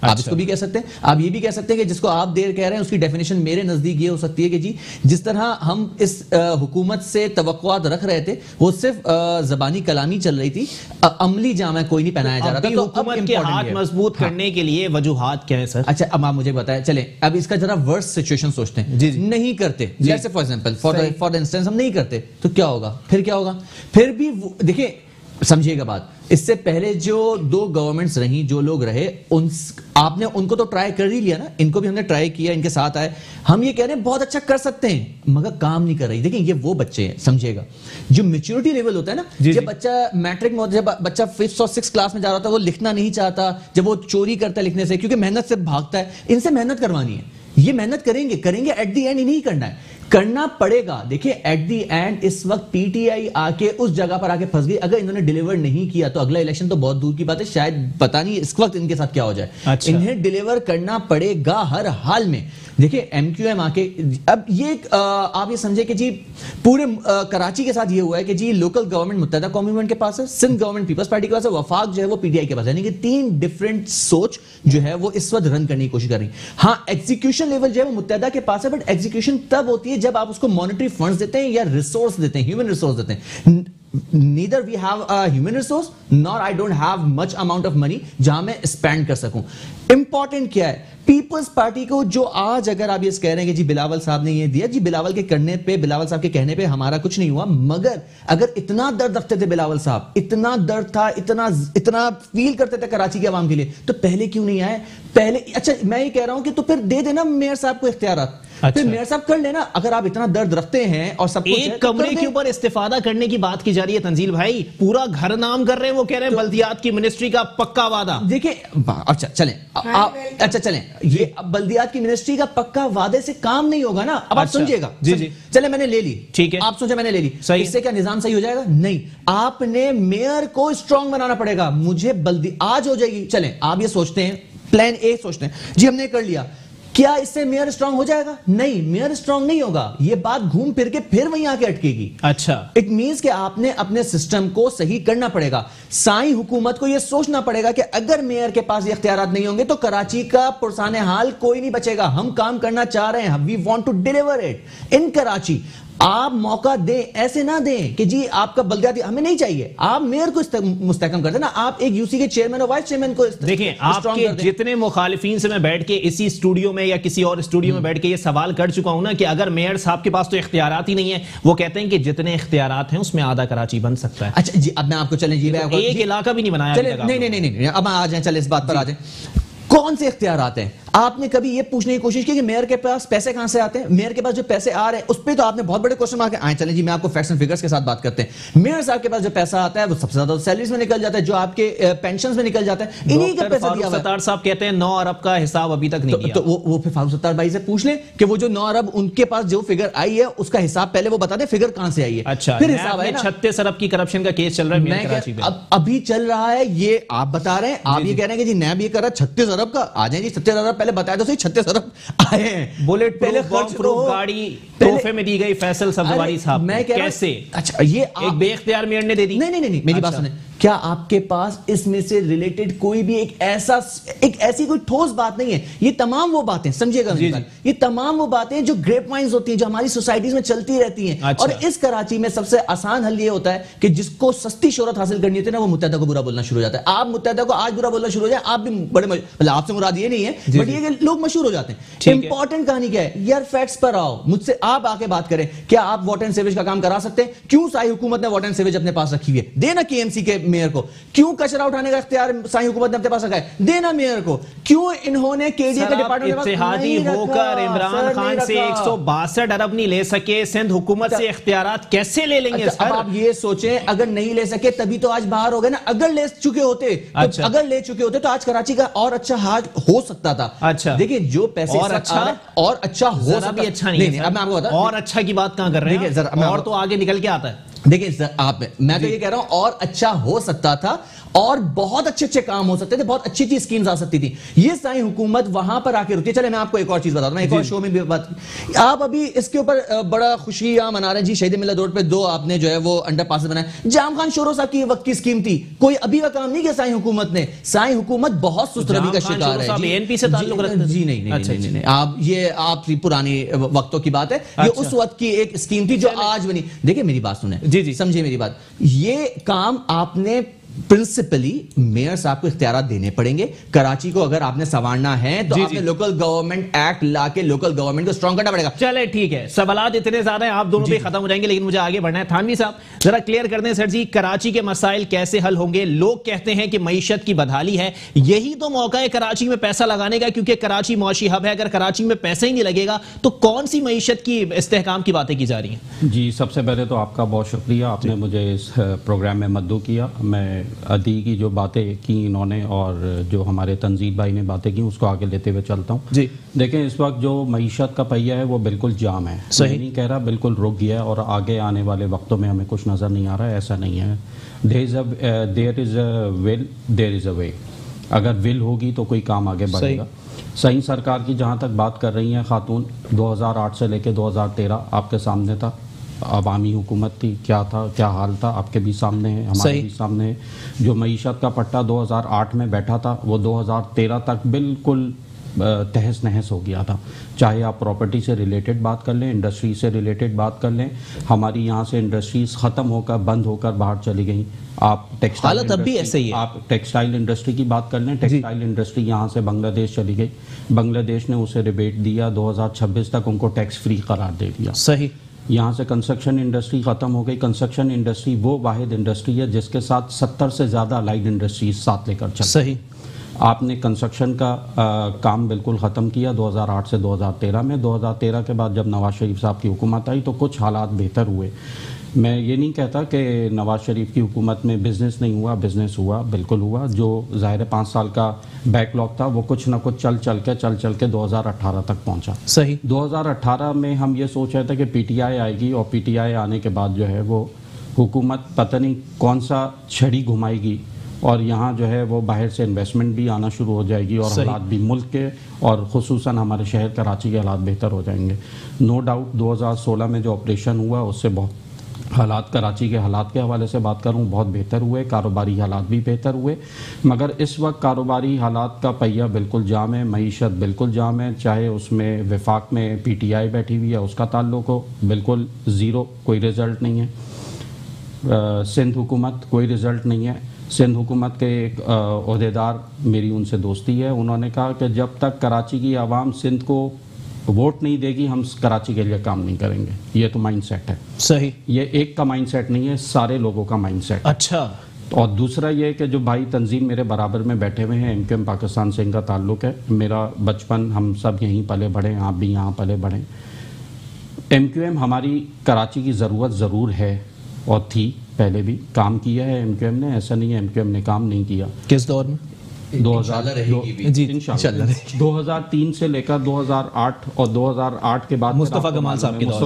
آپ اس کو بھی کہہ سکتے ہیں. آپ یہ بھی کہہ سکتے ہیں کہ جس کو آپ دیر کہہ رہے ہیں اس کی ڈیفینیشن میرے نزدیک یہ ہو سکتی ہے کہ جی جس طرح ہم اس حکومت سے توقعات رکھ رہے تھے وہ صرف زبانی کلامی چل رہی تھی, عملی جامہ کوئی نہیں پہنایا جا رہا تھا. تو حکومت کے ہاتھ مضبوط کرنے کے لیے وجوہات کیا ہیں سر؟ اچھا اب آپ مجھے بتائیں, چلیں اب اس کا ذرا ورس سچویشن سوچتے ہیں. نہیں کرتے, جیسے فار ایگزامپل فار انسٹنس ہم نہیں کرتے تو کیا ہوگا, پھر کیا ہوگا؟ پھر بھی دیکھیں سمجھیے گا بات, اس سے پہلے جو 2 گورنمنٹس رہیں, جو لوگ رہے, آپ نے ان کو تو ٹرائی کر ہی لیا نا, ان کو بھی ہم نے ٹرائی کیا, ان کے ساتھ آئے. ہم یہ کہہ رہے ہیں بہت اچھا کر سکتے ہیں مگر کام نہیں کر رہی. دیکھیں یہ وہ بچے ہیں, سمجھیے گا, جو میچورٹی لیول ہوتا ہے نا, جب بچہ میٹرک میں ہوتا ہے, جب بچہ 5th اور 6th کلاس میں جا رہا ہوتا ہے, وہ لکھنا نہیں چاہتا, جب وہ چوری کرتا ہے لکھنے سے کیونکہ محنت سے بھاگتا ہے, ان سے محنت کروانی ہے. یہ محنت کریں گے ایٹ دی اینڈ نہیں کرنا ہے, کرنا پڑے گا. دیکھیں ایٹ دی اینڈ اس وقت پی ٹی آئی آ کے اس جگہ پر آ کے پھنس گئی. اگر انہوں نے ڈیلیور نہیں کیا تو اگلا الیکشن تو بہت دور کی بات ہے, شاید پتہ نہیں اس وقت ان کے ساتھ کیا ہو جائے. انہیں ڈیلیور کرنا پڑے گا ہر حال میں. دیکھیں ایم کیو ایم آ کے اب یہ آپ یہ سمجھے کہ جی پورے کراچی کے ساتھ یہ ہوا ہے کہ جی لوکل گورنمنٹ متحدہ قومی موومنٹ کے پاس ہے, سندھ گورنمنٹ پیپلز پارٹی کے پاس ہے, وفاق جو ہے وہ پی ٹی آئی کے پاس ہے. یعنی کہ 3 ڈفرینٹ سوچ جو ہے وہ اس وقت رن کرنے کی کوشش کر رہی ہیں. ہاں ایگزیکیوشن لیول جو ہے وہ متحدہ کے پاس ہے, بٹ ایگزیکیوشن تب ہوتی ہے جب آپ اس کو مانیٹری فنڈز دیتے ہیں یا ریسورس دیتے ہیں, ہیومن ریسورس دیتے ہیں. neither we have a human resource nor I don't have much amount of money جہاں میں اسپینڈ کر سکوں. امپورٹنٹ کیا ہے, پیپلز پارٹی کو جو آج اگر آپ یہ کہہ رہے ہیں کہ جی بلاول صاحب نے یہ دیا, جی بلاول کے کرنے پہ, بلاول صاحب کے کہنے پہ ہمارا کچھ نہیں ہوا, مگر اگر اتنا درد رکھتے تھے بلاول صاحب, اتنا درد تھا, اتنا فیل کرتے تھے کراچی کے عوام کے لیے, تو پہلے کیوں نہیں آئے پہلے؟ اچھا میں یہ کہہ رہا ہوں کہ تو پھر دے دینا میئر صاحب کو اختیارات, پھر میئر صاحب کر لینا. اگر آپ اتنا درد رکھتے ہیں اور سب کچھ ایک کمرے کے اوپر استفادہ کرنے کی بات کی جا رہی ہے تنزیل بھائی, پورا گھر نام کر رہے ہیں, وہ کہہ رہے ہیں بلدیات کی منسٹری کا پکا وعدہ. دیکھیں اچھا چلیں یہ بلدیات کی منسٹری کا پکا وعدے سے کام نہیں ہوگا نا. اب آپ سمجھیے گا, چلیں میں نے لے لی, ٹھیک ہے, آپ سوچیں میں نے لے لی, اس سے کیا نظام صحیح ہو جائے گا؟ نہیں, آپ نے میئر کو اسٹرانگ بنانا پڑے گا. مجھے آج ہو جائے گی, چلیں آپ یہ سوچتے ہیں, پلان اے سوچتے ہیں, جی ہم نے کر لیا, کیا اس سے میئر اسٹرانگ ہو جائے گا؟ نہیں, میئر اسٹرانگ نہیں ہوگا, یہ بات گھوم پھر کے پھر وہیں آ کے اٹکے گی. اچھا اٹ مینس کہ آپ نے اپنے سسٹم کو صحیح کرنا پڑے گا. سائیں حکومت کو یہ سوچنا پڑے گا کہ اگر میئر کے پاس یہ اختیارات نہیں ہوں گے تو کراچی کا پرسان حال کوئی نہیں بچے گا. ہم کام کرنا چاہ رہے ہیں, we want to deliver it in Karachi. آپ موقع دیں, ایسے نہ دیں کہ جی آپ کا بلدیاتی ہمیں نہیں چاہیے, آپ میئر کو مستحکم کر دیں نا. آپ ایک یو سی کے چیئرمین اور وائس چیئرمین کو دیکھیں, آپ کے جتنے مخالفین سے میں بیٹھ کے اسی اسٹوڈیو میں یا کسی اور اسٹوڈیو میں بیٹھ کے یہ سوال کر چکا ہوں نا کہ اگر میئر صاحب کے پاس تو اختیارات ہی نہیں ہیں, وہ کہتے ہیں کہ جتنے اختیارات ہیں اس میں آدھا کراچی بن سکتا ہے. اچھا جی اب میں آپ کو چلیں جی ایک علاقہ بھی نہیں بنایا. نہیں اب آ جائیں, چلیں اس بات پر آ جائیں. کون سے اختیارات ہیں؟ آپ نے کبھی یہ پوچھنے کی کوشش کی کہ میئر کے پاس پیسے کہاں سے آتے ہیں؟ میئر کے پاس جو پیسے آ رہے ہیں اس پہ تو آپ نے بہت بڑے کوشچن مارک آئے. چلیں جی میں آپ کو فیکٹس اینڈ فگرز کے ساتھ بات کرتے ہیں. میئر صاحب کے پاس جو پیسہ آتا ہے وہ سب سے زیادہ سیلریز میں نکل جاتا ہے, جو آپ کے پینشنز میں نکل جاتا ہے, انہی کا پیسہ دیا ہوا ہے. ستار صاحب کہتے ہیں 9 ارب کا حساب ابھی تک نہیں کیا. تو وہ پھر فاروق ستار بھائی سے پوچھ لیں کہ وہ جو 9 ارب ان کے پاس جو فگر آئی ہے اس کا حساب پہلے وہ بتا دیں فگر کہاں سے آئی ہے. اچھا پھر حساب ہے 36 ارب کی کرپشن کا کیس چل رہا ہے میئر کراچی پہ, ابھی چل رہا ہے. یہ آپ بتا رہے ہیں, آپ یہ کہہ رہے ہیں کہ جی نیب یہ کر رہا ہے 36 ارب کا. آ جائیں جی 36 ارب پہلے بتایا تو صحیح, 36 ارب آئے ہیں. بولٹ پہلے خرچ گاڑی تحفے میں دی گئی فیصل سبزواری صاحب, میں کیسے؟ اچھا یہ ایک بے اختیار میئر نے دے دی. نہیں میری بات سنیں, کیا آپ کے پاس اس میں سے ریلیٹڈ کوئی بھی ایک ایسی کوئی ٹھوس بات نہیں ہے؟ یہ تمام وہ باتیں, سمجھے گا میری بات, یہ تمام وہ باتیں جو گریپ وائنز ہوتی ہیں, جو ہماری سوسائٹیز میں چلتی رہتی ہیں. اور اس کراچی میں سب سے آسان حل یہ ہوتا ہے کہ جس کو سستی شہرت حاصل کرنی ہوتی ہے نا, وہ متحدہ کو برا بولنا شروع ہو جاتا ہے. آپ متحدہ کو آج برا بولنا شروع ہو جائے, آپ بھی بڑے, آپ سے مراد یہ نہیں ہے بٹ یہ کہ لوگ مشہور ہو جاتے ہیں. امپورٹنٹ کہانی کیا ہے یار, فیکٹس پر آؤ, مجھ سے آپ آ کے بات کریں. کیا آپ واٹر اینڈ سیویج کا کام کرا سکتے ہیں؟ کیوں سائی حکومت نے واٹر اینڈ سیویج اپنے پاس رکھی ہوئی ہے؟ دینا کے ایم سی کے میئر کو. کیوں کچرا اٹھانے کا اختیار سائی حکومت نے اپنے پاس رکھا ہے؟ دینا میئر کو. کیوں انہوں نے کے ڈی اے کا ڈپارٹمنٹ اتحادی ہو کر عمران خان سے 162 ارب نہیں لے سکے, سندھ حکومت سے اختیارات کیسے لے لیں گے؟ اب آپ یہ سوچیں, اگر نہیں لے سکے تبھی تو آج باہر ہو گئے نا. اگر لے چکے ہوتے تو آج کراچی کا اور اچھا حال ہو سکتا تھا. اچھا دیکھیں جو پیسے اور اچھا ہو سکتا بھی اچھا نہیں. اب میں آپ کو بتا, اور اچھا کی بات کہاں کر رہے ہیں, اور تو آگے نکل کے آتا ہے. دیکھیں آپ میں تو یہ کہہ رہا ہوں اور اچھا ہو سکتا تھا اور بہت اچھے اچھے کام ہو سکتے تھے, بہت اچھی اچھی اسکیمز آ سکتی تھی. یہ سائیں حکومت وہاں پر آ کے رکتی ہے. چلے میں آپ کو ایک اور چیز بتاتا ہوں, ایک اور شو میں بھی بات, آپ ابھی اس کے اوپر بڑا خوشیاں منا رہے ہیں جی, شہید ملت روڈ پہ 2 آپ نے جو ہے وہ انڈر پاس بنائے. جام خان شورو صاحب کی وقت کی اسکیم تھی, کوئی ابھی کا کام نہیں کیا سائیں حکومت نے. سائیں حکومت بہت سست روی کا شکار ہے جی. نہیں, آپ پرانی وقتوں کی بات ہے, یہ اس وقت کی ایک اسکیم تھی جو آج بنی. دیکھیں میری بات سنیں جی, سمجھے میری بات, یہ کام آپ نے پرنسپلی میئر صاحب کو اختیارات دینے پڑیں گے. کراچی کو اگر آپ نے سنوارنا ہے تو آپ نے لوکل گورنمنٹ ایکٹ لا کے لوکل گورنمنٹ کو اسٹرانگ کرنا پڑے گا. چلے ٹھیک ہے, سوالات اتنے زیادہ ہیں, آپ دونوں بھی ختم ہو جائیں گے, لیکن مجھے آگے بڑھنا ہے. تھانوی صاحب ذرا کلیئر کر دیں سر جی, کراچی کے مسائل کیسے حل ہوں گے؟ لوگ کہتے ہیں کہ معیشت کی بدحالی ہے, یہی تو موقع ہے کراچی میں پیسہ لگانے کا, کیونکہ کراچی معاشی ہب ہے. اگر کراچی میں پیسہ ہی نہیں لگے گا تو کون سی معیشت کی استحکام کی باتیں کی جا رہی ہیں؟ جی سب سے پہلے تو آپ کا بہت شکریہ, آپ نے مجھے اس پروگرام میں مدعو کیا. میں عدی کی جو باتیں کی انہوں نے اور جو ہمارے تنزیل بھائی نے باتیں کی اس کو آگے لیتے ہوئے چلتا ہوں. جی دیکھیں اس وقت جو معیشت کا پہیہ ہے وہ بالکل جام ہے. میں نہیں کہہ رہا بالکل رک گیا ہے اور آگے آنے والے وقتوں میں ہمیں کچھ نظر نہیں آ رہا ہے, ایسا نہیں ہے. دیر از اے ول, دیر از اے وے. اگر ول ہوگی تو کوئی کام آگے بڑھے گا. صحیح سرکار کی جہاں تک بات کر رہی ہیں خاتون, 2008 سے لے کے 2013 آپ کے سامنے تھا, عوامی حکومت تھی, کیا تھا, کیا حال تھا, آپ کے بھی سامنے ہے, ہمارے بھی سامنے ہے. جو معیشت کا پٹا 2008 میں بیٹھا تھا وہ 2013 تک بالکل تہس نہس ہو گیا تھا. چاہے آپ پراپرٹی سے ریلیٹڈ بات کر لیں, انڈسٹری سے ریلیٹڈ بات کر لیں, ہماری یہاں سے انڈسٹریز ختم ہو کر بند ہو کر باہر چلی گئیں. آپ ٹیکسٹائل انڈسٹری کی بات کر لیں, ٹیکسٹائل انڈسٹری یہاں سے بنگلہ دیش چلی گئی, بنگلہ دیش نے اسے ریبیٹ دیا, 2026 تک ان کو ٹیکس فری قرار دے دیا. صحیح. یہاں سے کنسٹرکشن انڈسٹری ختم ہو گئی. کنسٹرکشن انڈسٹری وہ واحد انڈسٹری ہے جس کے ساتھ 70 سے زیادہ الائیڈ انڈسٹریز ساتھ لے کر چلتے. صحیح. آپ نے کنسٹرکشن کا کام بالکل ختم کیا 2008 سے 2013 میں. 2013 کے بعد جب نواز شریف صاحب کی حکومت آئی تو کچھ حالات بہتر ہوئے. میں یہ نہیں کہتا کہ نواز شریف کی حکومت میں بزنس نہیں ہوا, بزنس ہوا, بالکل ہوا. جو ظاہر 5 سال کا بیک لاگ تھا وہ کچھ نہ کچھ چل کے 2018 تک پہنچا. صحیح. 2018 میں ہم یہ سوچ رہے تھے کہ پی ٹی آئی آئے گی اور پی ٹی آئی آنے کے بعد جو ہے وہ حکومت پتہ نہیں کون سا چھڑی گھمائے گی اور یہاں جو ہے وہ باہر سے انویسٹمنٹ بھی آنا شروع ہو جائے گی اور حالات بھی ملک کے اور خصوصاً ہمارے شہر کراچی کے حالات بہتر ہو جائیں گے. نو ڈاؤٹ 2016 میں جو آپریشن ہوا اس سے بہت حالات, کراچی کے حالات کے حوالے سے بات کروں, بہت بہتر ہوئے, کاروباری حالات بھی بہتر ہوئے. مگر اس وقت کاروباری حالات کا پہیہ بالکل جام ہے, معیشت بالکل جام ہے. چاہے اس میں وفاق میں پی ٹی آئی بیٹھی ہوئی ہے اس کا تعلق ہو, بالکل زیرو, کوئی رزلٹ نہیں ہے. سندھ حکومت کوئی رزلٹ نہیں ہے. سندھ حکومت کے ایک عہدیدار, میری ان سے دوستی ہے, انہوں نے کہا کہ جب تک کراچی کی عوام سندھ کو ووٹ نہیں دے گی ہم کراچی کے لیے کام نہیں کریں گے. یہ تو مائنڈ سیٹ ہے. صحیح. یہ ایک کا مائنڈ سیٹ نہیں ہے, سارے لوگوں کا مائنڈ سیٹ. اچھا. اور دوسرا یہ کہ جو بھائی تنظیم میرے برابر میں بیٹھے ہوئے ہیں, ایم کیو ایم پاکستان سے ان کا تعلق ہے. میرا بچپن ہم سب یہیں پلے بڑھے, آپ بھی یہاں پلے بڑھے. ایم کیو ایم ہماری کراچی کی ضرورت ضرور ہے اور تھی, پہلے بھی کام کیا ہے ایم کیو ایم نے, ایسا نہیں ہے ایم کیو ایم نے کام نہیں کیا. کس دور میں؟ 2003 سے لے کر 2008 اور 2008 کے بعد مصطفیٰ کمال صاحب کی دور.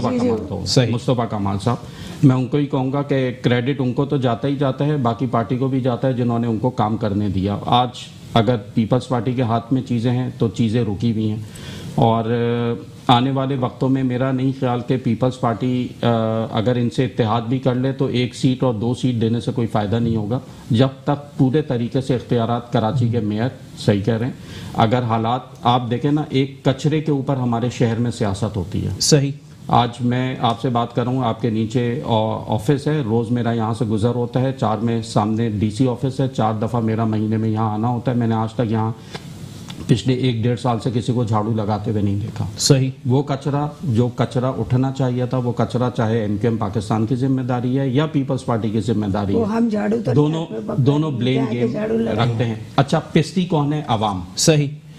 مصطفیٰ کمال صاحب, میں ان کو ہی کہوں گا کہ کریڈٹ ان کو تو جاتا ہی جاتا ہے, باقی پارٹی کو بھی جاتا ہے جنہوں نے ان کو کام کرنے دیا. آج اگر پیپلز پارٹی کے ہاتھ میں چیزیں ہیں تو چیزیں رکی ہوئی ہیں. اور آنے والے وقتوں میں میرا نہیں خیال کہ پیپلز پارٹی اگر ان سے اتحاد بھی کر لے تو 1 سیٹ اور 2 سیٹ دینے سے کوئی فائدہ نہیں ہوگا جب تک پورے طریقے سے اختیارات کراچی کے میئر, صحیح کہہ رہے ہیں, اگر حالات آپ دیکھیں نا, ایک کچرے کے اوپر ہمارے شہر میں سیاست ہوتی ہے. صحیح. آج میں آپ سے بات کر رہا ہوں, آپ کے نیچے آفس ہے, روز میرا یہاں سے گزر ہوتا ہے, 4 میں سامنے ڈی سی آفس ہے, 4 دفعہ میرا مہینے میں یہاں آنا ہوتا ہے. میں نے آج تک یہاں پچھلے 1-1.5 سال سے کسی کو جھاڑو لگاتے ہوئے نہیں دیکھا. صحیح. وہ کچرا جو کچرا اٹھنا چاہیے تھا, وہ کچرا چاہے ایم کیو ایم پاکستان کی ذمہ داری ہے یا پیپلز پارٹی کی ذمہ داری ہے, دونوں بلیم گیم رکھتے ہیں. اچھا پستی کون ہے؟ عوام. صحیح.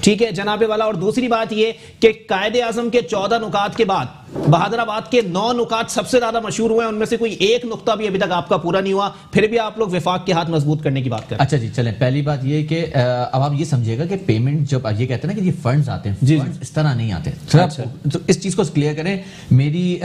ٹھیک ہے جناب والا. اور دوسری بات یہ کہ قائد اعظم کے 14 نکات کے بعد بہادر آباد کے 9 نکات سب سے زیادہ مشہور ہوئے ہیں, ان میں سے کوئی ایک نقطہ بھی ابھی تک آپ کا پورا نہیں ہوا, پھر بھی آپ لوگ وفاق کے ہاتھ مضبوط کرنے کی بات کریں. اچھا جی چلیں, پہلی بات یہ کہ اب آپ یہ سمجھے گا کہ پیمنٹ جب یہ کہتے ہیں نا کہ یہ فنڈز آتے ہیں, فنڈز اس طرح نہیں آتے. تو اس چیز کو کلیئر کریں, میری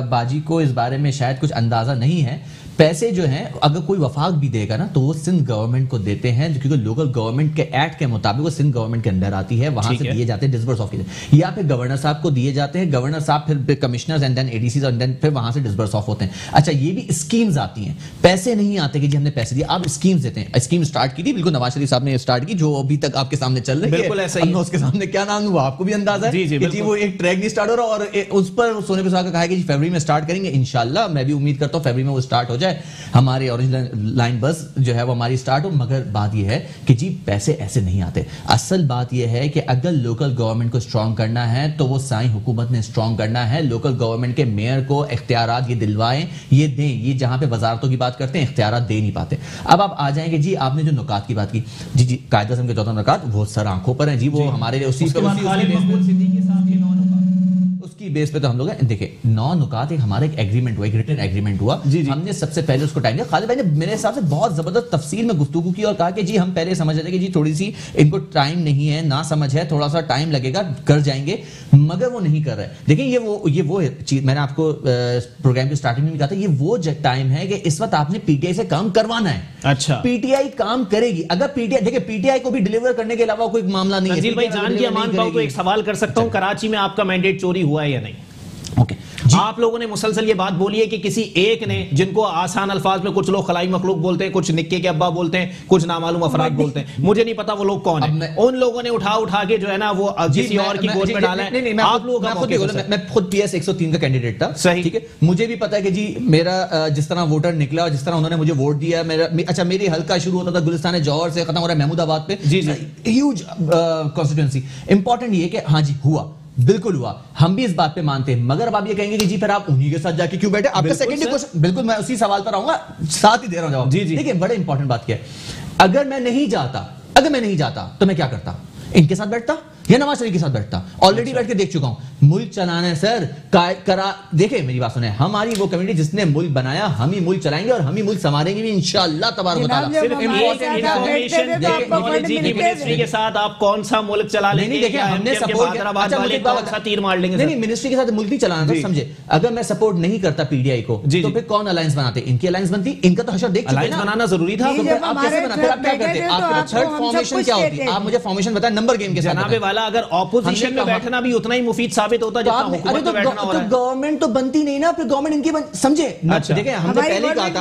باجی کو اس بارے میں شاید کچھ اندازہ نہیں ہے. پیسے جو ہیں اگر کوئی وفاق بھی دے گا نا تو وہ سندھ گورنمنٹ کو دیتے ہیں, کیونکہ لوکل گورنمنٹ کے ایکٹ کے مطابق وہ سندھ گورنمنٹ کے اندر آتی ہے, وہاں سے دیے جاتے ہیں ڈسبرس آف, یا پھر گورنر صاحب کو دیے جاتے ہیں, گورنر صاحب پھر کمشنرز اینڈ دین ADCs اور دین پھر وہاں سے ڈسبرس آف ہوتے ہیں. اچھا یہ بھی اسکیمز آتی ہیں, پیسے نہیں آتے کہ جی ہم نے پیسے دیے, آپ اسکیمز دیتے ہیں. اسکیم اسٹارٹ کی تھی بالکل نواز شریف صاحب نے اسٹارٹ کی, جو ابھی تک آپ کے سامنے چل رہی ہے, بالکل ایسا ہی. اس کے سامنے کیا نام ہے وہ آپ کو بھی اندازہ ہے کہ جی وہ ایک ٹریک نہیں اسٹارٹ ہو رہا, اور اس پر سونے پہ سہاگا کہا ہے کہ جی فروری میں اسٹارٹ کریں گے انشاءاللہ. میں بھی امید کرتا ہوں فروری میں وہ اسٹارٹ ہو جائے, ہمارے اورنج لائن بس جو ہے وہ ہماری سٹارٹ ہو. مگر بات یہ ہے کہ جی پیسے ایسے نہیں آتے. اصل بات یہ ہے کہ اگر لوکل گورنمنٹ کو سٹرونگ کرنا ہے تو وہ سائیں حکومت نے سٹرونگ کرنا ہے. لوکل گورنمنٹ کے میئر کو اختیارات یہ دلوائیں, یہ دیں. یہ جہاں پہ وزارتوں کی بات کرتے ہیں اختیارات دے نہیں پاتے. اب آپ آ جائیں گے جی آپ نے جو نکات کی بات کی, جی قائد اعظم کے 14 نکات وہ سر آنکھوں پر ہیں جی, وہ ہمارے لیے اسی کی بیس پہ تو ہم لوگ ہیں. دیکھیں 9 نکات ایک ہمارا ایک ایگریمنٹ ہوا, ایک ریٹن ایگریمنٹ ہوا. ہم نے سب سے پہلے اس کو ٹائم دیا. خالد بھائی نے میرے حساب سے بہت زبردست تفصیل میں گفتگو کی اور کہا کہ جی ہم پہلے سمجھ رہے تھے کہ جی تھوڑی سی ان کو ٹائم نہیں ہے, نہ سمجھ ہے, تھوڑا سا ٹائم لگے گا, کر جائیں گے, مگر وہ نہیں کر رہے. دیکھیں یہ وہ چیز میں نے آپ کو پروگرام کی اسٹارٹنگ میں بھی کہا تھا, یہ وہ ٹائم ہے کہ اس وقت آپ نے PTI سے کام کروانا ہے. اچھا PTI کام کرے گی. اگر PTI دیکھیں PTI کو بھی ڈیلیور کرنے کے علاوہ کوئی معاملہ نہیں ہے. تنزیل بھائی جان کی امان پاؤ تو ایک سوال کر سکتا ہوں, کراچی میں آپ کا مینڈیٹ چوری ہوا ہے یا نہیں؟ آپ لوگوں نے مسلسل یہ بات بولی ہے کہ کسی ایک نے, جن کو آسان الفاظ میں کچھ لوگ خلائی مخلوق بولتے ہیں, کچھ نکے کے ابا بولتے ہیں, کچھ نامعلوم افراد بولتے ہیں, مجھے نہیں پتا وہ لوگ کون ہیں, ان لوگوں نے اٹھا کے جو ہے نا وہ کسی اور کی گود میں ڈالا ہے. آپ لوگوں کا میں خود PS 103 کا کینڈیڈیٹ تھا, صحیح ٹھیک ہے, مجھے بھی پتا ہے کہ جی میرا جس طرح ووٹر نکلا اور جس طرح انہوں نے مجھے ووٹ دیا, اچھا میری حلقہ شروع ہوتا تھا گلستان جوہر سے, ختم ہو رہا ہے محمود آباد پہ, ہیوج کانسٹیٹوئنسی. امپورٹنٹ یہ کہ ہاں جی ہوا, بالکل ہوا, ہم بھی اس بات پہ مانتے ہیں. مگر اب آپ یہ کہیں گے کہ جی پھر آپ انہی کے ساتھ جا کے کیوں بیٹھے؟ آپ کا سیکنڈری کوسچن, بالکل میں اسی سوال پر آؤں گا, ساتھ ہی دے رہا ہوں جواب. دیکھیں بڑے امپورٹنٹ بات کیا ہے, اگر میں نہیں جاتا تو میں کیا کرتا؟ ان کے ساتھ بیٹھتا یا نواز شریف کے ساتھ بیٹھتا؟ آلریڈی بیٹھ کے دیکھ چکا ہوں. ملک چلانا ہے سر, دیکھیں میری بات سنیں, ہماری وہ کمیونٹی جس نے ملک بنایا, ہم ہی ملک چلائیں گے اور ہم ہی ملک سنواریں گے بھی انشاءاللہ تبارک و تعالی. منسٹری کے ساتھ آپ کون سا ملک چلا لیں گے؟ دیکھیں ہم نے سپورٹ تیر مار لیں گے. نہیں منسٹری کے ساتھ ملک نہیں چلانا تھا, سمجھے. اگر میں سپورٹ نہیں کرتا PTI کو تو پھر کون الائنس بناتے؟ ان کی الائنس بنتی, ان کا تو حشر دیکھ چکے نا, بنانا ضروری تھا. آپ کیسے بنا؟ پھر آپ کیا کرتے؟ آپ تھرڈ فارمیشن کیا ہوتی؟ آپ مجھے فارمیشن بتائیں نمبر گیم کے ساتھ. جناب والا اگر اپوزیشن میں بیٹھنا بھی اتنا ہی مفید ثابت ہوتا جتنا حکومت میں بیٹھنا ہو رہا ہے. گورنمنٹ تو بنتی نہیں نا, پھر گورنمنٹ ان کی سمجھے. دیکھیں ہم نے پہلے کہا تھا,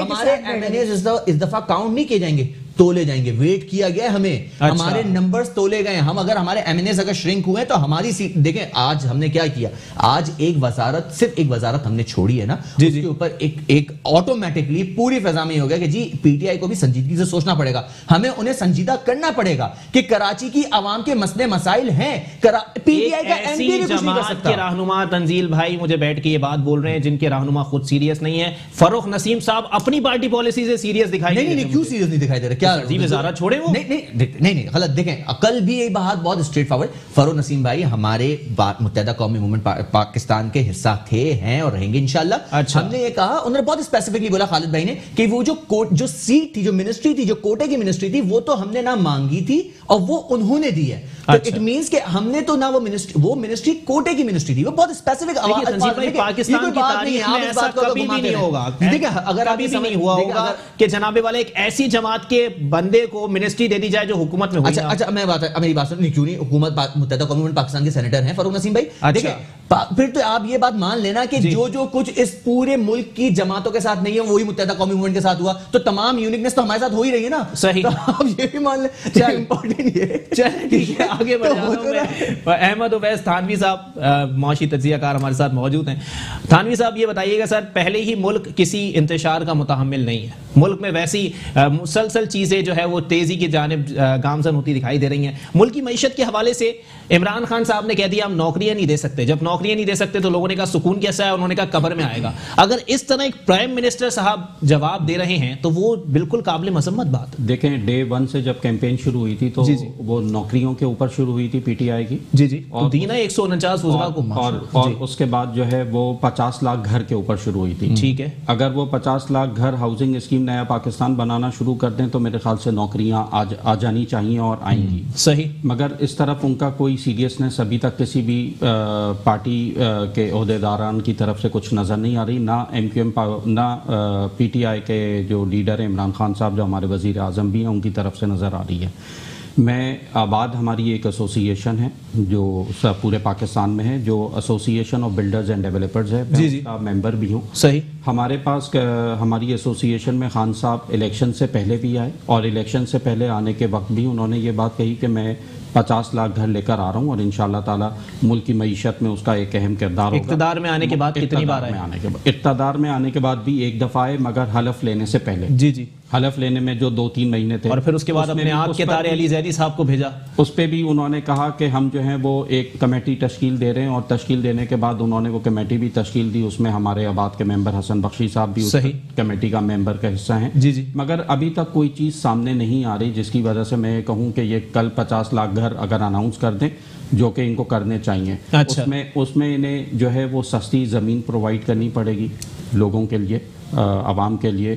ہمارے MNAs اس دفعہ کاؤنٹ نہیں کیے جائیں گے, تولے جائیں گے. ویٹ کیا گیا ہمیں, ہمارے نمبرز تولے گئے. ہم اگر ہمارے MNAs اگر شرنک ہوئے تو ہماری سیٹ دیکھیں. آج ہم نے کیا کیا, آج ایک وزارت, صرف ایک وزارت ہم نے چھوڑی ہے نا, اس کے اوپر ایک آٹومیٹکلی پوری فضا میں ہو گیا کہ جی PTI کو بھی سنجیدگی سے سوچنا پڑے گا, ہمیں انہیں سنجیدہ کرنا پڑے گا کہ کراچی کی عوام کے مسئلے مسائل ہیں. PTI کا MP بھی کچھ نہیں کر سکتا. کے رہنما تنزیل بھائی مجھے بیٹھ کے یہ بات بول رہے ہیں جن کے رہنما خود سیریس نہیں ہے. فروخ نسیم صاحب اپنی پارٹی پالیسی سے سیریس دکھائی نہیں, کیوں سیریس نہیں دکھائی دے رہے؟ کیا وزارت چھوڑے وہ؟ نہیں غلط. دیکھیں کل بھی یہ بات بہت اسٹریٹ فارورڈ, فروخ نسیم بھائی ہمارے متحدہ قومی موومنٹ پاکستان کے حصہ تھے, ہیں اور رہیں گے انشاءاللہ. ہم نے یہ کہا, انہوں نے بہت اسپیسیفکلی بولا خالد بھائی نے کہ وہ جو سیٹ تھی, جو منسٹری تھی, جو کوٹے کی منسٹری تھی, وہ تو ہم نے نہ مانگی تھی اور وہ انہوں نے دی ہے. اٹ مینس کہ ہم نے تو نہ وہ منسٹری کوٹے کی منسٹری تھی, وہ بہت اسپیسیفک. پاکستان کی تاریخ میں ایسا کبھی بھی نہیں ہوگا, اگر ابھی بھی نہیں ہوا ہوگا کہ جناب والے ایک ایسی جماعت کے بندے کو منسٹری دے دی جائے جو حکومت میں ہوئی. اچھا میری بات سن, کیوں نہیں, حکومت متحدہ قومی موومنٹ پاکستان کے سینیٹر ہیں فروخ نسیم بھائی. دیکھیں پھر تو آپ یہ بات مان لینا کہ جو کچھ اس پورے ملک کی جماعتوں کے ساتھ نہیں ہے وہی متحدہ قومی موومنٹ کے ساتھ ہوا, تو تمام یونیکنس تو ہمارے ساتھ ہو ہی رہی ہے نا. صحیح, آپ یہ بھی مان لیں. امپورٹنٹ یہ چلیں ٹھیک ہے, آگے بڑھ جاتا ہوں میں. احمد اویس تھانوی صاحب معاشی تجزیہ کار ہمارے ساتھ موجود ہیں. تھانوی صاحب یہ بتائیے گا سر, پہلے ہی ملک کسی انتشار کا متحمل نہیں ہے, ملک میں ویسی مسلسل چیزیں جو ہے وہ تیزی کی جانب گامزن ہوتی دکھائی دے رہی ہیں. ملک کی معیشت کے حوالے سے عمران خان صاحب نے کہہ دیا ہم نوکریاں نہیں دے سکتے. جب نوکریاں نہیں دے سکتے تو لوگوں نے کہا سکون کیسا ہے, انہوں نے کہا قبر میں آئے گا. اگر اس طرح ایک پرائم منسٹر صاحب جواب دے رہے ہیں تو وہ بالکل قابل مذمت بات. دیکھیں ڈے 1 سے جب کیمپین شروع ہوئی تھی تو وہ نوکریوں کے اوپر شروع ہوئی تھی پی ٹی آئی کی, جی تو دینا 149 وزراء کو, اور اس کے بعد جو ہے وہ 50 لاکھ گھر کے اوپر شروع ہوئی تھی. ٹھیک ہے, اگر وہ 50 لاکھ گھر ہاؤسنگ اسکیم نیا پاکستان بنانا شروع کر دیں تو میرے خیال سے نوکریاں آ جانی چاہیے اور آئیں گی. صحیح, مگر اس طرف ان کا کوئی سیریسنس ابھی تک کسی بھی پارٹی کے عہدیداران کی طرف سے کچھ نظر نہیں آ رہی, نہ ایم کیو ایم نہ پی ٹی آئی کے جو لیڈر ہیں عمران خان صاحب جو ہمارے وزیر اعظم بھی ہیں ان کی طرف سے نظر آ رہی ہے. میں آباد ہماری ایک ایسوسی ایشن ہے جو پورے پاکستان میں ہے, جو ایسوسی ایشن آف بلڈرز اینڈ ڈیولپرز ہے, میں اس کا ممبر بھی ہوں. صحیح, ہمارے پاس ہماری ایسوسی ایشن میں خان صاحب الیکشن سے پہلے بھی آئے, اور الیکشن سے پہلے آنے کے وقت بھی انہوں نے یہ بات کہی کہ میں 50 لاکھ گھر لے کر آ رہا ہوں اور انشاءاللہ تعالی ملک کی معیشت میں اس کا ایک اہم کردار ہوگا. اقتدار میں آنے کے بعد کتنی بار آئے؟ اقتدار میں آنے کے بعد بھی ایک دفعہ آئے, مگر حلف لینے سے پہلے. جی حلف لینے میں جو 2-3 مہینے تھے, اور پھر اس کے بعد اپنے آپ کے تارے علی زیدی صاحب کو بھیجا, اس پہ بھی انہوں نے کہا کہ ہم جو ہیں وہ ایک کمیٹی تشکیل دے رہے ہیں, اور تشکیل دینے کے بعد انہوں نے وہ کمیٹی بھی تشکیل دی, اس میں ہمارے آباد کے ممبر حسن بخشی صاحب بھی اس کمیٹی کا ممبر کا حصہ ہیں. جی مگر ابھی تک کوئی چیز سامنے نہیں آ رہی جس کی وجہ سے میں کہوں کہ یہ کل 50 لاکھ گھر اگر اناؤنس کر دیں, جو کہ ان کو کرنے چاہیے. اس میں انہیں جو ہے وہ سستی زمین پرووائڈ کرنی پڑے گی لوگوں کے لیے, عوام کے لیے.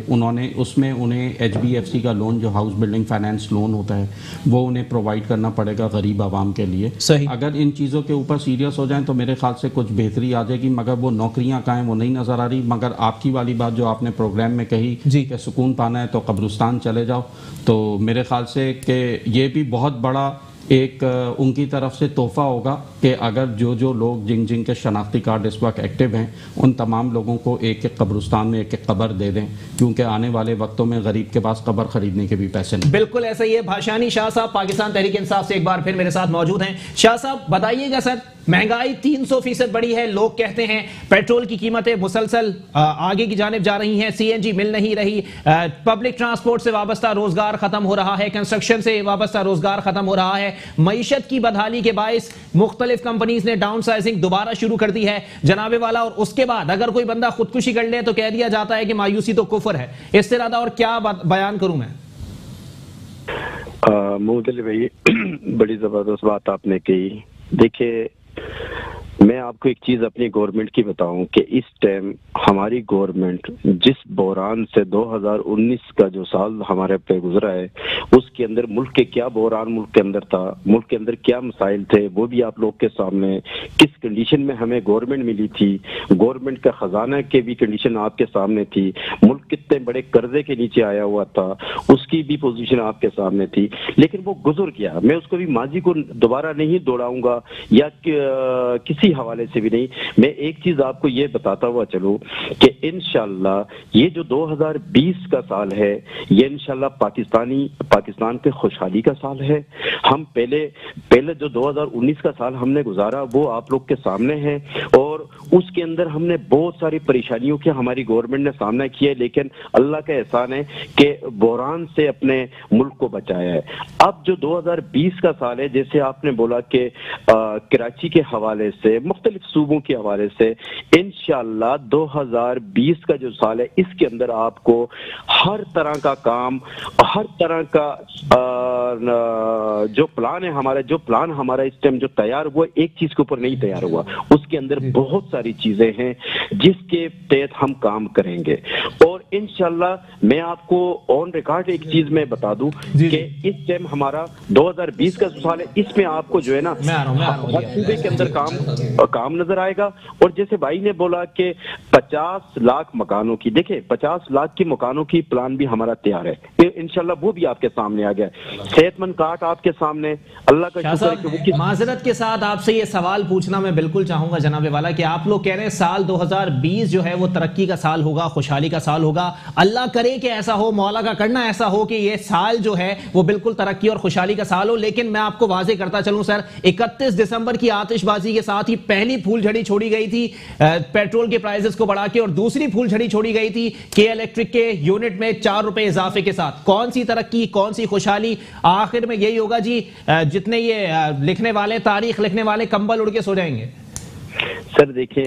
اس میں انہیں ایچ بی ایف سی کا لون جو ہاؤس بلڈنگ فائنانس لون ہوتا ہے وہ انہیں پرووائڈ کرنا پڑے گا غریب عوام کے لیے. اگر ان چیزوں کے اوپر سیریس ہو جائیں تو میرے خیال سے کچھ بہتری آ جائے گی, مگر وہ نوکریاں کہاں ہیں وہ نہیں نظر آ رہی. مگر آپ کی والی بات جو آپ نے پروگرام میں کہی کہ سکون پانا ہے تو قبرستان چلے جاؤ, تو میرے خیال سے کہ یہ بھی بہت بڑا ایک ان کی طرف سے تحفہ ہوگا کہ اگر جو لوگ جن کے شناختی کارڈ اس وقت ایکٹیو ہیں ان تمام لوگوں کو ایک قبرستان میں ایک قبر دے دیں, کیونکہ آنے والے وقتوں میں غریب کے پاس قبر خریدنے کے بھی پیسے نہیں. بالکل ایسا ہی ہے. بھاشانی شاہ صاحب پاکستان تحریک انصاف سے ایک بار پھر میرے ساتھ موجود ہیں. شاہ صاحب بتائیے گا, سر مہنگائی 300% بڑھی ہے, لوگ کہتے ہیں پیٹرول کی قیمتیں مسلسل آگے کی جانب جا رہی ہیں, سی این جی مل نہیں رہی, پبلک ٹرانسپورٹ سے وابستہ روزگار ختم ہو رہا ہے, کنسٹرکشن سے وابستہ روزگار ختم ہو رہا ہے, معیشت کی بدحالی کے باعث مختلف کمپنیز نے ڈاؤن سائزنگ دوبارہ شروع کر دی ہے جناب والا, اور اس کے بعد اگر کوئی بندہ خودکشی کر لے تو کہہ دیا جاتا ہے کہ مایوسی تو کفر ہے. اس سے زیادہ اور کیا بیان کروں میں؟ محمد علی بھائی بڑی زبردست بات آپ نے کہی. دیکھیے میں آپ کو ایک چیز اپنی گورنمنٹ کی بتاؤں کہ اس ٹائم ہماری گورنمنٹ جس بحران سے 2019 کا جو سال ہمارے پہ گزرا ہے اس کے اندر ملک کے کیا بحران ملک کے اندر تھا, ملک کے اندر کیا مسائل تھے, وہ بھی آپ لوگ کے سامنے, کس کنڈیشن میں ہمیں گورنمنٹ ملی تھی, گورنمنٹ کا خزانہ کے بھی کنڈیشن آپ کے سامنے تھی, ملک کتنے بڑے قرضے کے نیچے آیا ہوا تھا اس کی بھی پوزیشن آپ کے سامنے تھی. لیکن وہ گزر گیا, میں اس کو بھی ماضی کو دوبارہ نہیں دوڑاؤں گا یا کسی حوالے سے بھی نہیں. میں ایک چیز آپ کو یہ بتاتا ہوا چلوں کہ انشاءاللہ یہ جو 2020 کا سال ہے یہ انشاءاللہ پاکستان کے خوشحالی کا سال ہے. ہم پہلے جو 2019 کا سال ہم نے گزارا وہ آپ لوگ کے سامنے ہے, اور اس کے اندر ہم نے بہت ساری پریشانیوں کی ہماری گورنمنٹ نے سامنا کیا ہے, لیکن اللہ کا احسان ہے کہ بحران سے اپنے ملک کو بچایا ہے. اب جو 2020 کا سال ہے, جیسے آپ نے بولا کہ کراچی کے حوالے سے مختلف صوبوں کے حوالے سے انشاءاللہ 2020 کا جو سال ہے اس کے اندر آپ کو ہر طرح کا کام, ہر طرح کا جو پلان ہے ہمارا اس ٹائم جو تیار ہوا, ایک چیز کے اوپر نہیں تیار ہوا, اس کے اندر بہت ساری چیزیں ہیں جس کے تحت ہم کام کریں گے. اور انشاءاللہ میں آپ کو آن ریکارڈ ایک چیز میں بتا دوں کہ اس ٹائم ہمارا 2020 کا جو سال ہے اس میں آپ کو جو ہے نا ہر صوبے کے اندر کام نظر آئے گا. اور جیسے بھائی نے بولا کہ 50 لاکھ مکانوں کی, دیکھیں 50 لاکھ کی مکانوں کی پلان بھی ہمارا تیار ہے انشاءاللہ, وہ بھی آپ کے سامنے آ گیا. صحت مند کارڈ آپ کے سامنے, اللہ کا شکر ہے کہ معذرت کے ساتھ آپ سے یہ سوال پوچھنا میں بالکل چاہوں گا جناب والا کہ آپ لوگ کہہ رہے ہیں سال 2020 جو ہے وہ ترقی کا سال ہوگا, خوشحالی کا سال ہوگا, اللہ کرے کہ ایسا ہو, مولا کا کرنا ایسا ہو کہ یہ سال جو ہے وہ بالکل ترقی اور خوشحالی کا سال ہو. لیکن میں آپ کو واضح کرتا چلوں سر, 31 دسمبر کی آتش بازی کے ساتھ ہی پہلی پھول جھڑی چھوڑی گئی تھی پیٹرول کے پرائزز کو بڑھا کے, اور دوسری پھول جھڑی چھوڑی گئی تھی کہ الیکٹرک کے یونٹ میں 4 روپے اضافے کے ساتھ. کون سی ترقی, کون سی خوشحالی؟ آخر میں یہی ہوگا جی, جتنے یہ لکھنے والے تاریخ لکھنے والے کمبل اڑ کے سو جائیں گے. سر دیکھیں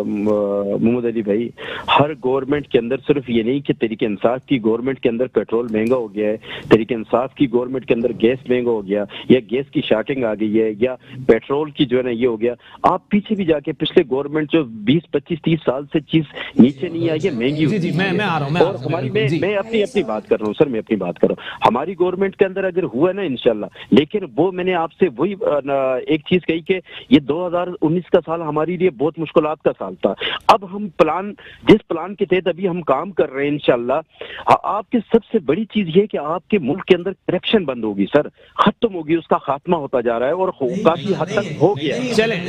محمد علی بھائی، ہر گورنمنٹ کے اندر صرف یہ نہیں کہ تحریک انصاف کی گورنمنٹ کے اندر پیٹرول مہنگا ہو گیا ہے، تحریک انصاف کی گورنمنٹ کے اندر گیس مہنگا ہو گیا، یا گیس کی شارٹنگ آ گئی ہے، یا پیٹرول کی جو ہے نا یہ ہو گیا. آپ پیچھے بھی جا کے پچھلے گورنمنٹ جو 20 25 30 سال سے چیز نیچے نہیں آئی ہے، مہنگی ہوئی. جی میں آ رہا ہوں، اور ہماری میں اپنی بات کر رہا ہوں سر، میں اپنی بات کر رہا ہوں. ہماری گورنمنٹ کے اندر اگر ہوا نا انشاءاللہ، لیکن وہ میں نے آپ سے وہی ایک چیز کہی کہ یہ 2019 کا سال ہمارے لیے بہت مشکلات کا سال تھا. اب ہم جس پلان کے تحت ابھی ہم کام کر رہے ہیں انشاءاللہ، آپ کی سب سے بڑی چیز یہ کہ آپ کے ملک کے اندر کرپشن بند ہوگی سر، ختم ہوگی، اس کا خاتمہ ہوتا جا رہا ہے اور کافی حد تک ہو گیا. چلیں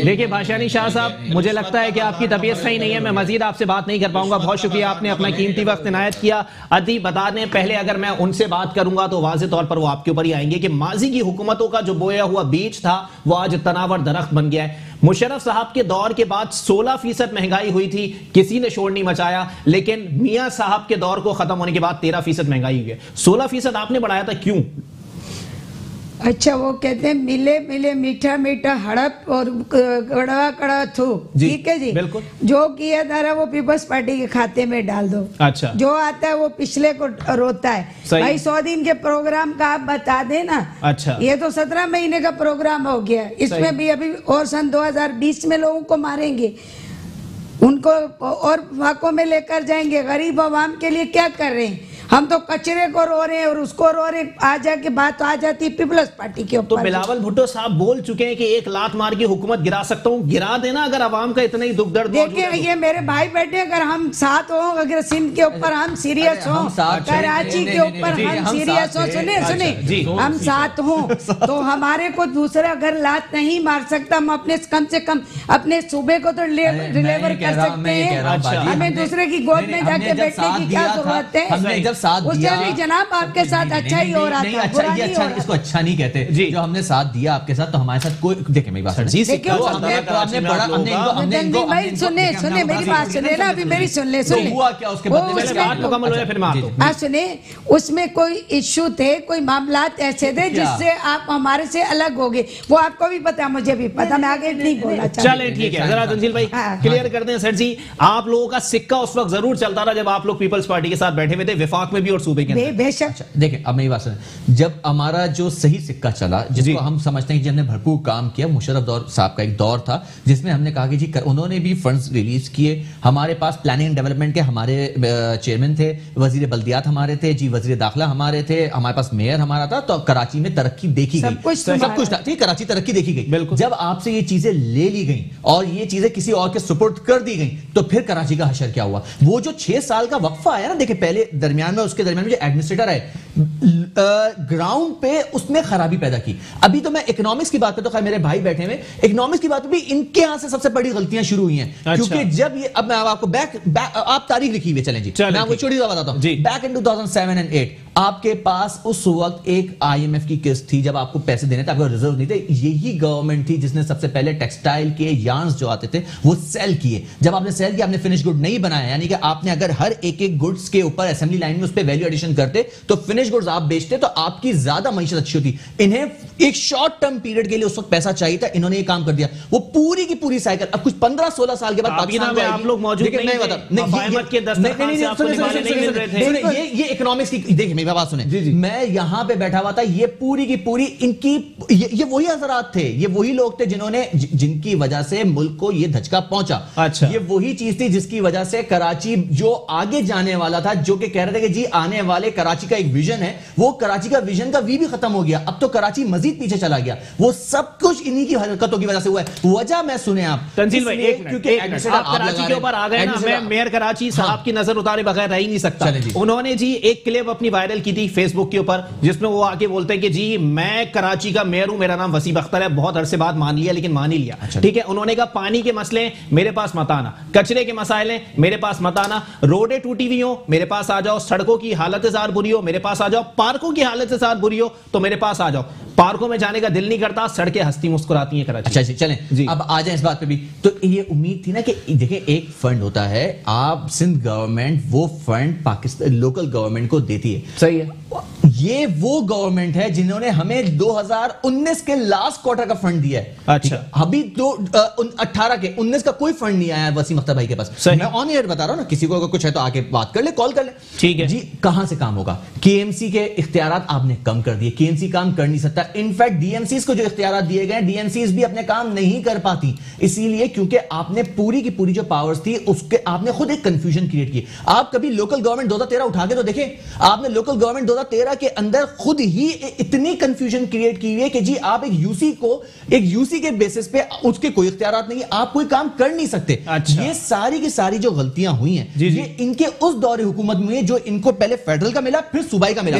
دیکھیں بھاشانی شاہ صاحب، مجھے لگتا ہے کہ آپ کی طبیعت صحیح نہیں ہے، میں مزید آپ سے بات نہیں کر پاؤں گا. بہت شکریہ، آپ نے اپنا قیمتی وقت عنایت کیا. عدی بتا دیں پہلے، اگر میں ان سے بات کروں گا تو واضح طور پر وہ آپ کے اوپر ہی آئیں گے کہ ماضی کی حکومتوں کا جو بویا ہوا بیج تھا وہ آج تناور درخت بن گیا ہے. مشرف صاحب کے دور کے بعد 16% مہنگائی ہوئی تھی، کسی نے شور نہیں مچایا، لیکن میاں صاحب کے دور کو ختم ہونے کے بعد 13% مہنگائی ہوئی ہے. 16% آپ نے بڑھایا تھا، کیوں؟ اچھا، وہ کہتے ہیں ملے ملے میٹھا میٹھا ہڑپ اور کڑوا کڑوا تھو. ٹھیک ہے جی، بالکل. جو کیا جا رہا ہے وہ پیپلز پارٹی کے کھاتے میں ڈال دو. اچھا، جو آتا ہے وہ پچھلے کو روتا ہے. بھائی 100 دن کے پروگرام کا آپ بتا دیں نا. اچھا، یہ تو 17 مہینے کا پروگرام ہو گیا، اس میں بھی ابھی اور سن 2020 میں لوگوں کو ماریں گے، ان کو اور واقعوں میں لے کر جائیں گے. غریب عوام کے لیے کیا کر رہے ہیں؟ ہم تو کچرے کو رو رہے ہیں اور اس کو رو رہے ہیں. آ جا کے بات آ جاتی پیپلز پارٹی کے اوپر. تو بلاول بھٹو صاحب بول چکے ہیں کہ ایک لات مار کی حکومت گرا سکتا ہوں. گرا دینا اگر عوام کا اتنا ہی دکھ درد. دیکھیں یہ میرے بھائی بیٹھے، اگر ہم ساتھ ہوں، اگر سندھ کے اوپر ہم سیریس ہوں، کراچی کے اوپر ہم سیریس ہوں، سنیں ہم ساتھ ہوں تو ہمارے کو دوسرا اگر لات نہیں مار سکتا. ہم اپنے کم سے کم اپنے صوبے کو تو ڈیلیور کر سکتے ہیں. ہمیں دوسرے کی گود میں جا کے بیٹھنے کی کیا ضرورت ہے؟ جناب آپ کے ساتھ اچھا ہی ہو رہا تھا. اس کو اچھا نہیں کہتے جو ہم نے ساتھ دیا آپ کے ساتھ، تو ہمارے ساتھ کوئی دیکھیں میری بات سنیں میری بات سنیں نا، ابھی میری سن لیں سنیں. اس میں کوئی ایشو تھے، کوئی معاملات ایسے تھے جس سے آپ ہمارے سے الگ ہو گئے. وہ آپ کو بھی پتا، مجھے بھی پتا، میں آگے نہیں بولنا چاہتا. چلیں ٹھیک ہے، ذرا تنزیل بھائی کلیئر کر دیں. سر جی، آپ لوگوں کا سکہ اس وقت ضرور چلتا تھا جب آپ لوگ پیپلز پارٹی کے ساتھ بیٹھے ہوئے تھے، وفاق میں بھی اور صوبے کے اندر. بے شک. دیکھیں اب میری بات سنیں، جب ہمارا جو صحیح سکہ چلا، جس کو ہم سمجھتے ہیں کہ ہم نے بھرپور کام کیا، مشرف صاحب کا ایک دور تھا جس میں ہم نے کہا کہ جی انہوں نے بھی فنڈز ریلیز کیے. ہمارے پاس پلاننگ اینڈ ڈیولپمنٹ کے ہمارے چیئرمین تھے، وزیر بلدیات ہمارے تھے جی، وزیر داخلہ ہمارے تھے، ہمارے پاس میئر ہمارا تھا. تو کراچی میں ترقی دیکھی گئی، سب کچھ تھا. ٹھیک، کراچی ترقی دیکھی گئی. جب آپ سے یہ چیزیں لے لی گئیں اور یہ چیزیں کسی اور کے سپورٹ کر دی گئیں، تو پھر کراچی کا حشر کیا ہوا؟ وہ جو 6 سال کا وقفہ آیا نا، دیکھیں پہلے درمیان میں، اس کے درمیان میں جو ایڈمنسٹریٹر ہے گراؤنڈ پہ، اس میں خرابی پیدا کی. ابھی تو میں اکنامکس کی بات پہ، تو خیر میرے بھائی بیٹھے ہوئے، اکنامکس کی بات پہ بھی ان کے ہاں سے سب سے بڑی غلطیاں شروع ہوئی ہیں. کیونکہ جب یہ، اب میں آپ کو آپ تاریخ لکھی ہوئی، چلیں جی میں آپ کو چھوٹی سی بتاتا ہوں. بیک ان 2007 and 8 آپ کے پاس اس وقت ایک IMF کی قسط تھی، جب آپ کو پیسے دینے تھے، آپ کو ریزرو نہیں تھے. یہی گورنمنٹ تھی جس نے سب سے پہلے ٹیکسٹائل کے یارنز جو آتے تھے وہ سیل کیے. جب آپ نے سیل کیا، آپ نے فنش گڈ نہیں بنایا. یعنی کہ آپ نے اگر ہر ایک گڈس کے اوپر اسمبلی لائن میں اس پہ ویلیو ایڈیشن کرتے تو فنش گڈز آپ بیچتے تو آپ کی زیادہ معیشت اچھی ہوتی. انہیں ایک شارٹ ٹرم پیریڈ کے لیے اس وقت پیسہ چاہیے تھا، انہوں نے یہ کام کر دیا. وہ پوری کی پوری سائیکل اب کچھ 15-16 سال کے بعد پاکستان میں آپ لوگ موجود نہیں تھے. یہ اکنامکس کی، دیکھیں میری بات سنیں، میں یہاں پہ بیٹھا ہوا تھا. یہ پوری کی پوری ان کی، یہ وہی حضرات تھے، یہ وہی لوگ تھے جن کی وجہ سے ملک کو یہ دھچکا پہنچا. یہ وہی چیز تھی جس کی وجہ سے کراچی جو آگے جانے والا تھا، جو کہ کہہ رہے تھے کہ جی آنے والے کراچی کا ایک ویژن ہے، وہ کراچی کا ویژن کا وی بھی ختم ہو گیا. اب تو کراچی مزید پیچھے چلا گیا. وہ سب کچھ انہی کی حرکتوں کی وجہ سے ہوا ہے. وجہ میں سنیں آپ تنزیل بھائی، کیونکہ آپ کراچی کے اوپر آ گئے نا، میں میئر کراچی صاحب کی نظر اتارے بغیر رہ ہی نہیں سکتا. انہوں نے جی ایک کلپ اپنی وائرل کی تھی فیس بک کے اوپر، جس میں وہ آ کے بولتے ہیں کہ جی میں کراچی کا میئر ہوں، میرا نام وسیم اختر ہے. بہت عرصے بعد مان لیا، لیکن مان ہی لیا. ٹھیک ہے، انہوں نے کہا پانی کے مسئلے میرے پاس مت آنا، کچرے کے مسائل ہیں میرے پاس مت آنا، روڈیں ٹوٹی ہوئی ہوں میرے پاس آ جاؤ، سڑکوں کی حالت زار بری ہو میرے پاس آ جاؤ، پارکوں کی حالت زار بری ہو تو میرے پاس آ جاؤ. پارکوں میں جانے کا دل نہیں کرتا، سڑکیں ہستی مسکراتی ہیں کراچی. اچھا چلیں اب آ جائیں اس بات پہ بھی. تو یہ امید تھی نا کہ دیکھیں ایک فنڈ ہوتا ہے، آپ سندھ گورنمنٹ وہ فنڈ پاکستان لوکل گورنمنٹ کو دیتی ہے. صحیح ہے. یہ وہ گورنمنٹ ہے جنہوں نے ہمیں 2019 کے لاسٹ کوارٹر کا فنڈ دیا ہے. اچھا ابھی 18 کے 19 کا کوئی فنڈ نہیں آیا وسیم اختر بھائی کے پاس. میں آن ایئر بتا رہا ہوں نا, کسی کو اگر کچھ ہے تو آ کے بات کر لے, کال کر لے. ٹھیک ہے جی, کہاں سے کام ہوگا؟ کے ایم سی کے اختیارات آپ نے کم کر دیے. کے ایم سی کام کر نہیں سکتا. انفیکٹ ڈی ایم سیز کو جو اختیارات دیے گئے, ڈی ایم سیز بھی اپنے کام نہیں کر پاتی, اسی لیے کیونکہ آپ نے پوری کی پوری جو پاورز تھی اس کے آپ نے خود ایک کنفیوژن کریٹ کی. آپ کبھی لوکل گورنمنٹ 2013 اٹھا کے تو دیکھیں, آپ نے لوکل گورنمنٹ 2013 کے اندر خود ہی اتنی کنفیوژن کریٹ کی ہوئی ہے کہ جی آپ ایک یو سی کے بیسس پہ اس کے کوئی اختیارات نہیں, آپ کوئی کام کر نہیں سکتے. یہ ساری کی ساری جو غلطیاں ہوئی ہیں یہ ان کے اس دور حکومت میں جو ان کو پہلے فیڈرل کا ملا پھر صوبائی کا ملا.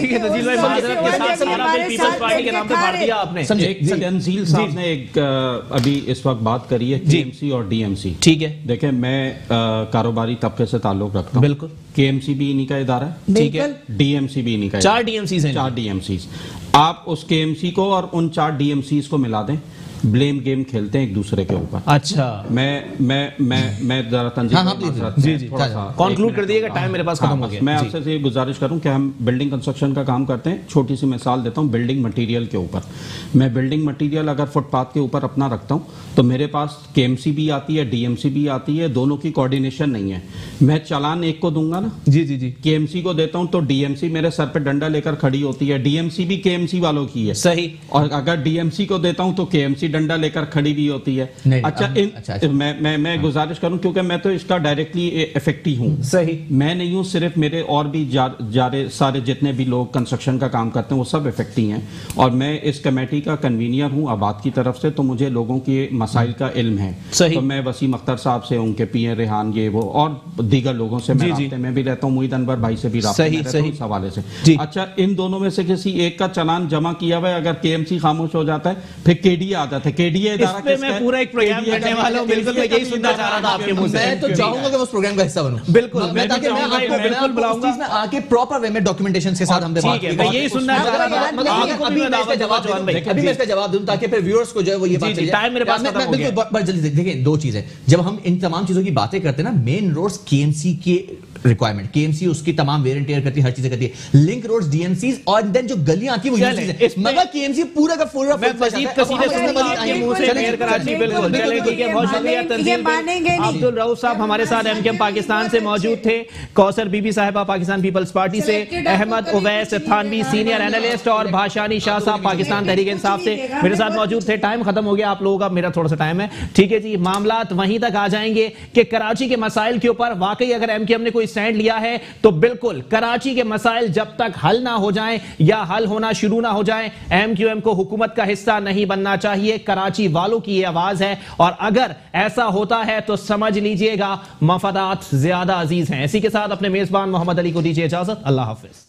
تنزیل صاحب نے ایک ابھی اس وقت بات کری ہے کے ایم سی اور ڈی ایم سی. ٹھیک ہے, دیکھیں میں کاروباری طبقے سے تعلق رکھتا ہوں. بالکل. کے ایم سی بھی انہی کا ادارہ ہے, ٹھیک ہے, ڈی ایم سی بھی انہی کا, 4 ڈی ایم سیز ہیں, 4 ڈی ایم سیز. آپ اس کے ایم سی کو اور ان 4 ڈی ایم سیز کو ملا دیں, بلیم گیم کھیلتے ہیں ایک دوسرے کے اوپر. اچھا میں ذرا تنظیم کنکلوڈ کر دیے گا, ٹائم میرے پاس ختم ہو گیا. میں آپ سے یہ گزارش کروں کہ ہم بلڈنگ کنسٹرکشن کا کام کرتے ہیں. چھوٹی سی مثال دیتا ہوں بلڈنگ مٹیریل کے اوپر. میں بلڈنگ مٹیریل اگر فٹ پاتھ کے اوپر اپنا رکھتا ہوں تو میرے پاس کے ایم سی بھی آتی ہے, ڈی ایم سی بھی آتی ہے, دونوں کی کوارڈینیشن نہیں ہے. میں چالان ایک کو دوں گا نا, جی کے ایم سی کو دیتا ہوں تو ڈی ایم سی میرے سر پہ ڈنڈا لے کر کھڑی ہوتی ہے. ڈی ایم سی بھی کے ایم سی والوں کی ہے, صحیح. اور اگر ڈی ایم سی کو دیتا ہوں تو کے ایم سی ڈنڈا لے کر کھڑی بھی ہوتی ہے. اچھا, میں گزارش کروں کیونکہ میں تو اس کا ڈائریکٹلی افیکٹی ہوں. صحیح. میں نہیں ہوں, صرف میرے اور بھی سارے جتنے بھی لوگ کنسٹرکشن کا کام کرتے ہیں وہ سب افیکٹی ہیں, اور میں اس کمیٹی کا کنوینئر ہوں آباد کی طرف سے, تو مجھے لوگوں کے مسائل کا علم ہے. تو میں وسیم اختر صاحب سے, ان کے پی اے ریحان, یہ وہ اور دیگر لوگوں سے میں رابطے میں بھی رہتا ہوں, محیط انور بھائی سے بھی رابطے میں رہتا ہوں اس حوالے سے. اچھا, ان دونوں میں سے کسی ایک کا چلان جمع کیا ہوا ہے, اگر کے ایم سی خاموش ہو جاتا ہے پھر کے ڈی اے آ جاتا ہے. کے ڈی اے ادارہ کس کا ہے؟ پورا ایک پروگرام کرنے والا ہوں, بالکل میں یہی سننا چاہ رہا تھا آپ کے منہ سے. میں تو چاہوں گا کہ اس پروگرام کا حصہ بنوں. بالکل, میں تاکہ میں آپ کو بالکل بلاؤں گا آ کے پراپر وے میں ڈاکیومنٹیشن کے ساتھ ہم بات کریں. میں یہی سننا چاہ رہا تھا. ابھی میں اس کا جواب دوں تاکہ پھر ویورز کو جو ہے وہ یہ بات چل جائے. بالکل بڑھ جلدی دیکھیں, 2 چیزیں جب ہم ان تمام چیزوں کی باتیں کرتے ہیں نا, مین روڈز کے ایم سی کی ریکوائرمنٹ, کے ایم سی اس کی تمام ویئر اینڈ ٹیئر کرتی ہے, ہر چیزیں کرتی ہے. Link roads D M Cs اور دین جو گلیاں آتی ہیں وہ یو سیز ہیں, مگر کے ایم سی پورا کا پورا مزید قصیدے سننے منہ سے میئر کراچی. بالکل چلے ٹھیک ہے, بہت شکریہ تنظیم. عبد الرؤوف صاحب ہمارے ساتھ ایم کے ایم پاکستان سے موجود تھے, کوثر بی بی صاحبہ پاکستان پیپلز پارٹی سے, احمد اویس تھانوی سینئر اینالسٹ, اور بھاشانی شاہ صاحب پاکستان تحریک انصاف سے میرے ساتھ موجود تھے. ٹائم ختم ہو گیا آپ لوگوں کا, میرا تھوڑا سا ٹائم ہے. ٹھیک ہے جی, معاملات وہیں تک آ جائیں گے کہ کراچی کے مسائل کے اوپر واقعی اگر ایم کے ایم نے کوئی سٹینڈ لیا ہے تو بالکل کراچی کے مسائل جب تک حل نہ ہو جائیں یا حل ہونا شروع نہ ہو جائیں, ایم کیو ایم کو حکومت کا حصہ نہیں بننا چاہیے. کراچی والوں کی یہ آواز ہے, اور اگر ایسا ہوتا ہے تو سمجھ لیجئے گا مفادات زیادہ عزیز ہیں. اسی کے ساتھ اپنے میزبان محمد علی کو دیجیے اجازت. اللہ حافظ.